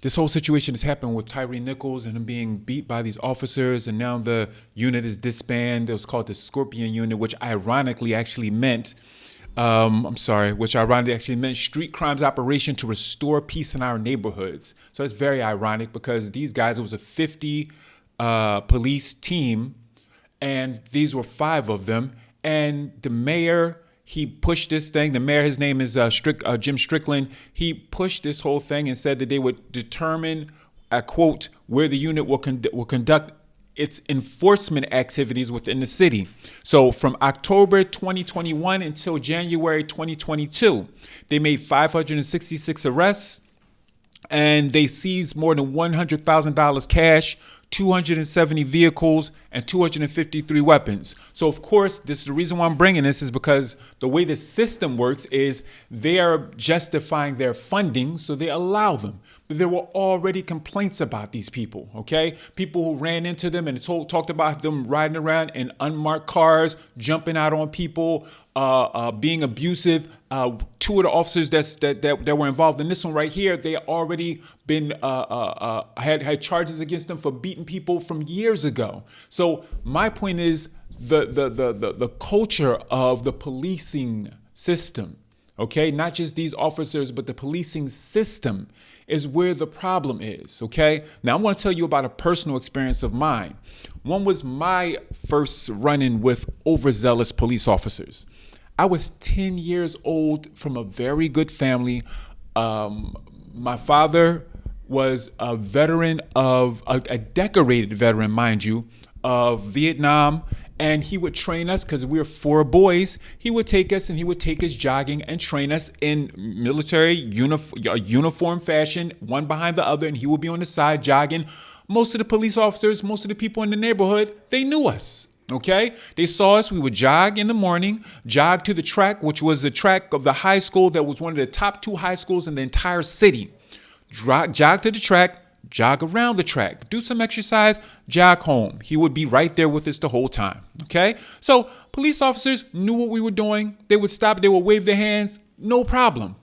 This whole situation has happened with Tyre Nichols and him being beat by these officers, and now the unit is disbanded. It was called the Scorpion Unit, which ironically actually meant, which ironically actually meant Street Crimes Operation to Restore Peace in Our Neighborhoods. So it's very ironic because these guys, it was a 50 police team, and these were 5 of them. And the mayor, he pushed this thing. The mayor, his name is Jim Strickland. He pushed this whole thing and said that they would determine, I quote, where the unit will conduct its enforcement activities within the city. So from October 2021 until January 2022, they made 566 arrests, and they seized more than $100,000 cash, 270 vehicles, and 253 weapons. So of course, this is the reason why I'm bringing this, is because the way the system works is they are justifying their funding, so they allow them. But there were already complaints about these people, okay? People who ran into them and talked about them riding around in unmarked cars, jumping out on people, being abusive. 2 of the officers that were involved in this one right here, they already been had charges against them for beating people from years ago. So my point is the culture of the policing system, okay, not just these officers, but the policing system is where the problem is, okay? Now, I want to tell you about a personal experience of mine. One was my first run-in with overzealous police officers. I was 10 years old from a very good family. My father was a veteran of, a decorated veteran, mind you, of Vietnam. And he would train us because we were 4 boys. He would take us and he would take us jogging and train us in military uniform fashion, one behind the other. And he would be on the side jogging. Most of the police officers, most of the people in the neighborhood, they knew us. Okay, they saw us. We would jog in the morning, jog to the track, which was the track of the high school that was one of the top 2 high schools in the entire city. Jog to the track, jog around the track, do some exercise, jog home. He would be right there with us the whole time. Okay, so police officers knew what we were doing. They would stop, they would wave their hands, no problem.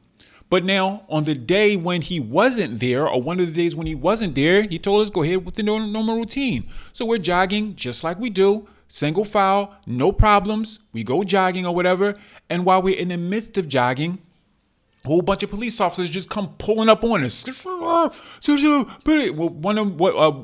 But now, on the day when he wasn't there, or one of the days when he wasn't there, he told us go ahead with the normal routine. So we're jogging just like we do, single file, no problems. We go jogging or whatever. And while we're in the midst of jogging, a whole bunch of police officers just come pulling up on us. Well,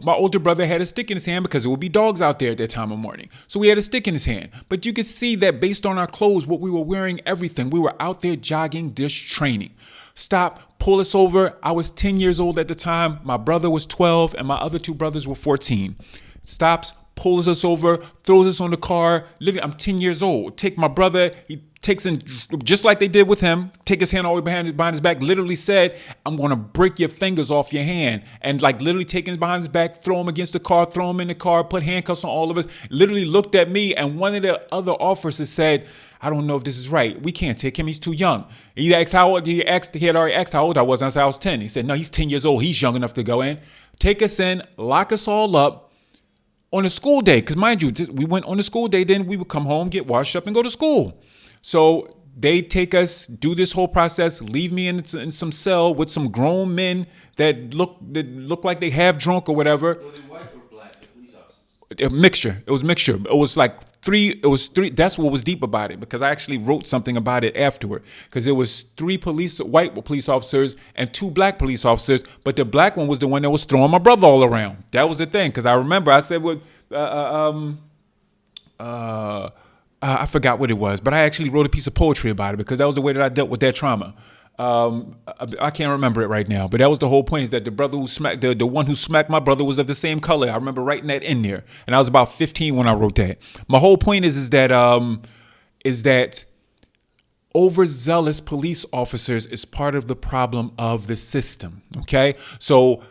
my older brother had a stick in his hand because there would be dogs out there at that time of morning. So we had a stick in his hand. But you could see that based on our clothes, what we were wearing, everything, we were out there jogging, this training. Stop, pull us over. I was 10 years old at the time. My brother was 12 and my other 2 brothers were 14. Stops, pulls us over, throws us on the car. Literally, I'm 10 years old. Take my brother, he takes in, just like they did with him, take his hand all the way behind his back, literally said, I'm going to break your fingers off your hand. And like literally taking him behind his back, throw him against the car, throw him in the car, put handcuffs on all of us, literally looked at me. And one of the other officers said, I don't know if this is right. We can't take him. He's too young. He asked how old, he had already asked how old I was. And I said I was 10. He said, no, he's 10 years old. He's young enough to go in. Take us in, lock us all up. On a school day, because mind you, we went on a school day, then we would come home, get washed up, and go to school. So they take us, do this whole process, leave me in some cell with some grown men that look like they half drunk or whatever. Were they white or black, the police officers? A mixture. It was mixture. It was like 3. It was 3. That's what was deep about it, because I actually wrote something about it afterward. Because it was 3 white police officers and 2 black police officers, but the black one was the one that was throwing my brother all around. That was the thing. Because I remember I said, I forgot what it was, but I actually wrote a piece of poetry about it because that was the way that I dealt with that trauma. I can't remember it right now, but that was the whole point, is that the brother who smacked, the one who smacked my brother was of the same color. I remember writing that in there, and I was about 15 when I wrote that. My whole point is that overzealous police officers is part of the problem of the system. Okay, so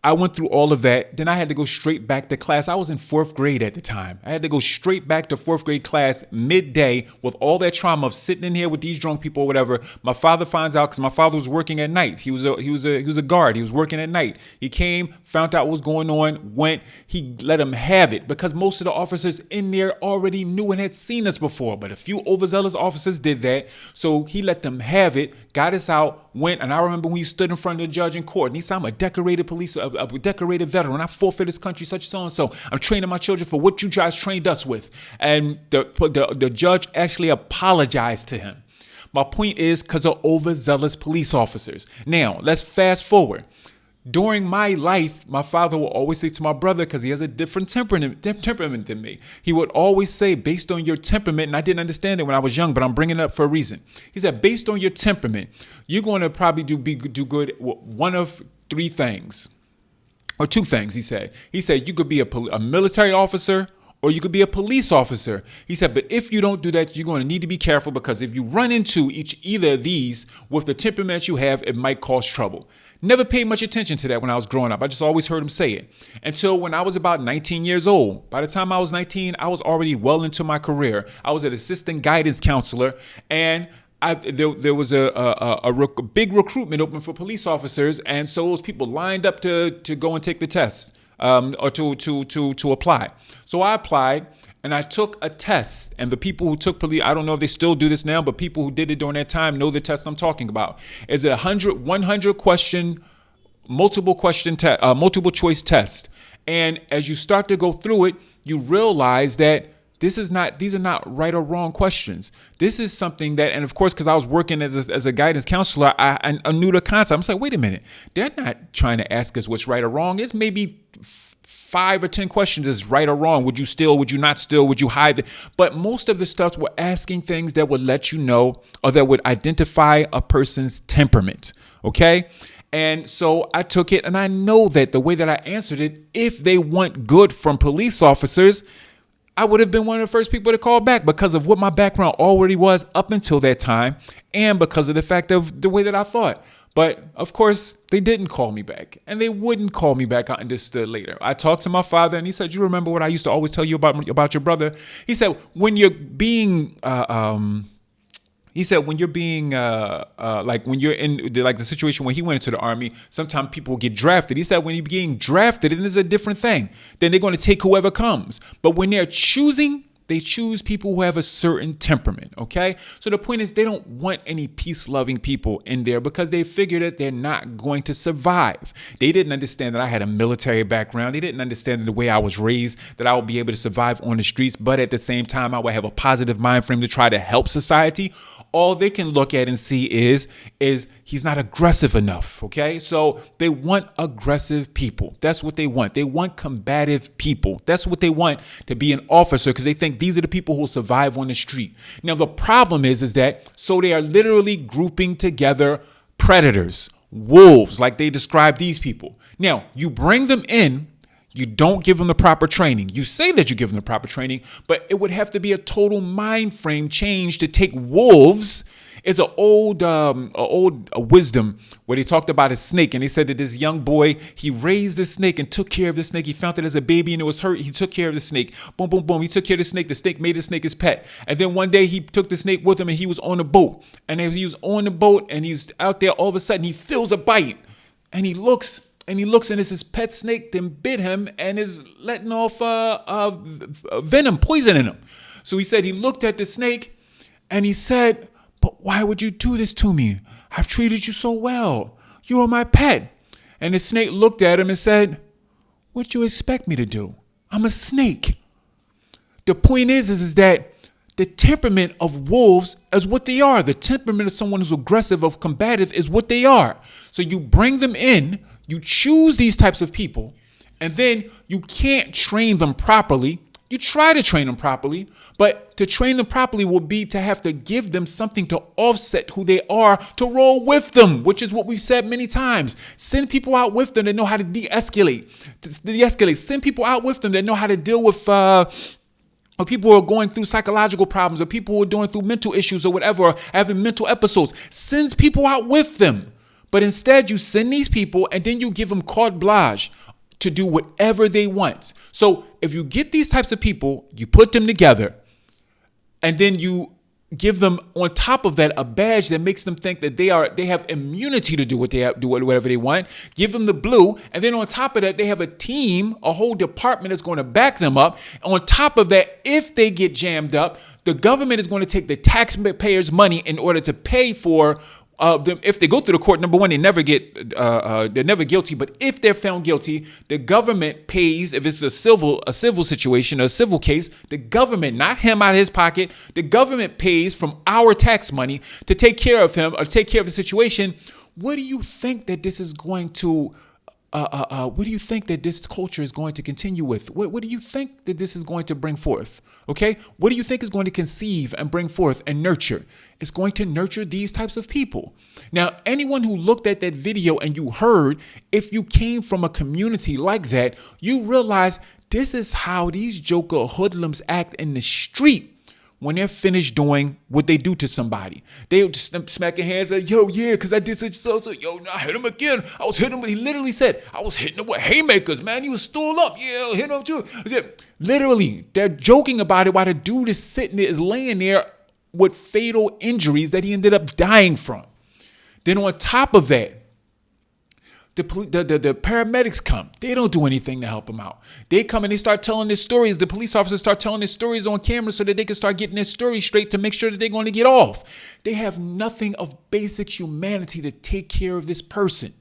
I went through all of that. Then I had to go straight back to class. I was in 4th grade at the time. I had to go straight back to 4th grade class midday with all that trauma of sitting in here with these drunk people or whatever. My father finds out, because my father was working at night. He was a guard. He was working at night. He came, found out what was going on, went. He let him have it because most of the officers in there already knew and had seen us before. But a few overzealous officers did that. So he let them have it, got us out, went, and I remember when you stood in front of the judge in court, and he said, I'm a decorated a decorated veteran. I fought for this country, such so and so. I'm training my children for what you guys trained us with. And the judge actually apologized to him. My point is because of overzealous police officers. Now, let's fast forward. During my life, my father will always say to my brother, because he has a different temperament than me, he would always say, based on your temperament, and I didn't understand it when I was young, but I'm bringing it up for a reason. He said, based on your temperament, you're going to probably do good with one of three things, or two things, he said. He said, you could be a military officer, or you could be a police officer. He said, but if you don't do that, you're going to need to be careful, because if you run into either of these with the temperament you have, it might cause trouble. Never paid much attention to that when I was growing up. I just always heard him say it. Until when I was about 19 years old. By the time I was 19, I was already well into my career. I was an assistant guidance counselor, and there was a big recruitment open for police officers, and so those people lined up to go and take the test, or to apply. So I applied. And I took a test, and the people who took police, I don't know if they still do this now, but people who did it during that time know the test I'm talking about. It's a 100 question, multiple choice test. And as you start to go through it, you realize that these are not right or wrong questions. This is something that, and of course, because I was working as a guidance counselor, I knew the concept. I'm just like, wait a minute, they're not trying to ask us what's right or wrong. It's maybe 5 or 10 questions is right or wrong. Would you steal? Would you not steal? Would you hide? But most of the stuff were asking things that would let you know, or that would identify a person's temperament. Okay. And so I took it, and I know that the way that I answered it, if they want good from police officers, I would have been one of the first people to call back, because of what my background already was up until that time, and because of the fact of the way that I thought. But of course, they didn't call me back, and they wouldn't call me back. I understood later. I talked to my father, and he said, you remember what I used to always tell you about your brother? He said, when you're being, when you're in the situation when he went into the army, sometimes people get drafted. He said, when you're being drafted, it is a different thing. Then they're going to take whoever comes. But when they're choosing, they choose people who have a certain temperament, okay? So the point is, they don't want any peace-loving people in there, because they figure that they're not going to survive. They didn't understand that I had a military background. They didn't understand that the way I was raised, that I would be able to survive on the streets, but at the same time, I would have a positive mind frame to try to help society. All they can look at and see is he's not aggressive enough, okay? So they want aggressive people. That's what they want. They want combative people. That's what they want to be an officer, because they think these are the people who will survive on the street. Now, the problem is that, so they are literally grouping together predators, wolves, like they describe these people. Now, you bring them in, you don't give them the proper training. You say that you give them the proper training, but it would have to be a total mind frame change to take wolves. It's an old wisdom where they talked about a snake, and they said that this young boy, he raised the snake and took care of the snake. He found it as a baby and it was hurt. He took care of the snake. Boom, boom, boom. He took care of the snake. The snake made the snake his pet. And then one day he took the snake with him, and he was on a boat. And as he was on the boat and he's out there, all of a sudden he feels a bite, and he looks, and it's his pet snake then bit him and is letting off venom, poison in him. So he said he looked at the snake and he said, but why would you do this to me? I've treated you so well. You are my pet. And the snake looked at him and said, what do you expect me to do? I'm a snake. The point is that the temperament of wolves is what they are. The temperament of someone who's aggressive, of combative, is what they are. So you bring them in, you choose these types of people, and then you can't train them properly. You try to train them properly, but to train them properly will be to have to give them something to offset who they are, to roll with them, which is what we've said many times. Send people out with them that know how to de-escalate. Send people out with them that know how to deal with or people who are going through psychological problems, or people who are going through mental issues or whatever, or having mental episodes. Send people out with them. But instead, you send these people and then you give them carte blanche to do whatever they want. So if you get these types of people, you put them together, and then you give them on top of that a badge that makes them think that they have immunity to do whatever they want. Give them the blue, and then on top of that, they have a team, a whole department that's going to back them up. On top of that, if they get jammed up, the government is going to take the taxpayers' money in order to pay for If they go through the court, number one, they're never guilty. But if they're found guilty, the government pays. If it's a civil situation, a civil case, the government, not him out of his pocket, the government pays from our tax money to take care of him or take care of the situation. What do you think that this is going to? What do you think that this culture is going to continue with? What do you think that this is going to bring forth? Okay, what do you think is going to conceive and bring forth and nurture? It's going to nurture these types of people. Now, anyone who looked at that video and you heard, if you came from a community like that, you realize this is how these joker hoodlums act in the street. When they're finished doing what they do to somebody, they just smack their hands like, yo, yeah, because I did such so. Yo, no, I hit him again. I was hitting him. He literally said, I was hitting him with haymakers, man. He was stooled up. Yeah, I hit him too. Literally, they're joking about it while the dude is sitting there, is laying there with fatal injuries that he ended up dying from. Then on top of that, the paramedics come. They don't do anything to help him out. They come and they start telling their stories. The police officers start telling their stories on camera so that they can start getting their story straight to make sure that they're going to get off. They have nothing of basic humanity to take care of this person.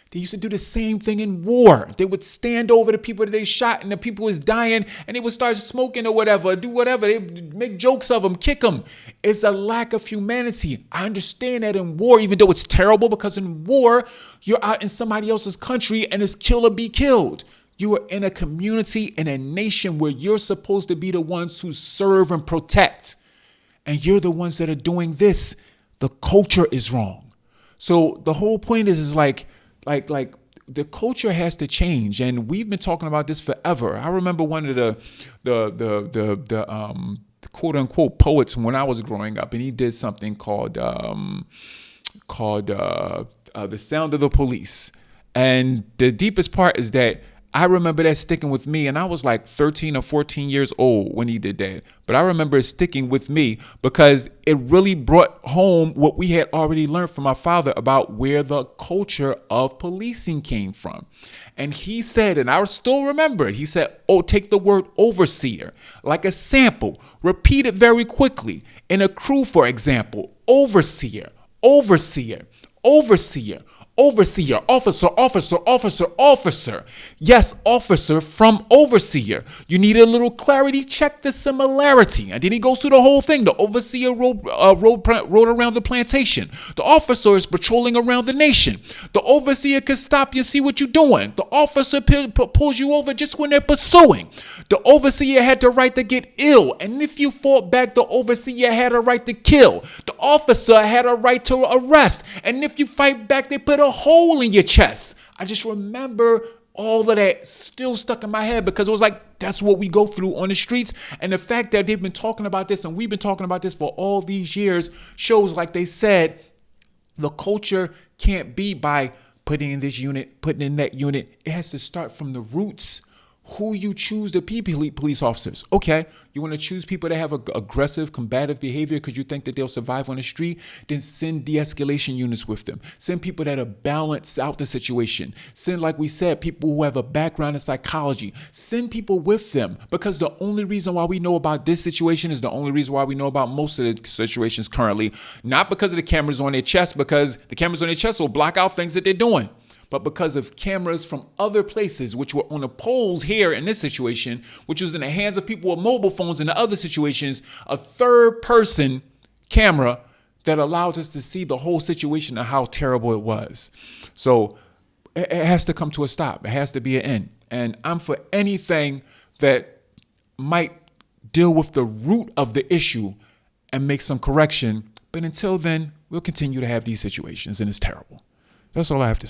They used to do the same thing in war. They would stand over the people that they shot and the people was dying and they would start smoking or whatever, do whatever. They make jokes of them, kick them. It's a lack of humanity. I understand that in war, even though it's terrible, because in war, you're out in somebody else's country and it's kill or be killed. You are in a community, in a nation where you're supposed to be the ones who serve and protect. And you're the ones that are doing this. The culture is wrong. So the whole point is like the culture has to change, and we've been talking about this forever. I remember one of the quote unquote poets when I was growing up, and he did something called The Sound of the Police. And the deepest part is that I remember that sticking with me, and I was like 13 or 14 years old when he did that. But I remember it sticking with me because it really brought home what we had already learned from my father about where the culture of policing came from. And he said, and I still remember it, he said, oh, take the word overseer, like a sample, repeat it very quickly. In a crew, for example, overseer, overseer, overseer, overseer, officer, officer, officer, officer. Yes, officer from overseer. You need a little clarity. Check the similarity. And then he goes through the whole thing. The overseer rode around the plantation. The officer is patrolling around the nation. The overseer can stop you and see what you're doing. The officer pulls you over just when they're pursuing. The overseer had the right to get ill. And if you fought back, the overseer had a right to kill. The officer had a right to arrest. And if you fight back, they put a hole in your chest. I just remember all of that still stuck in my head because it was like, that's what we go through on the streets. And the fact that they've been talking about this and we've been talking about this for all these years shows, like they said, the culture can't be by putting in this unit, putting in that unit. It has to start from the roots. Who you choose to be police officers. Okay, you want to choose people that have aggressive, combative behavior because you think that they'll survive on the street? Then send de-escalation units with them. Send people that are balance out the situation. Send, like we said, people who have a background in psychology. Send people with them because the only reason why we know about this situation is the only reason why we know about most of the situations currently. Not because of the cameras on their chest, because the cameras on their chest will block out things that they're doing, but because of cameras from other places, which were on the poles here in this situation, which was in the hands of people with mobile phones in the other situations, a third person camera that allowed us to see the whole situation and how terrible it was. So it has to come to a stop. It has to be an end. And I'm for anything that might deal with the root of the issue and make some correction. But until then, we'll continue to have these situations, and it's terrible. That's all I have to say.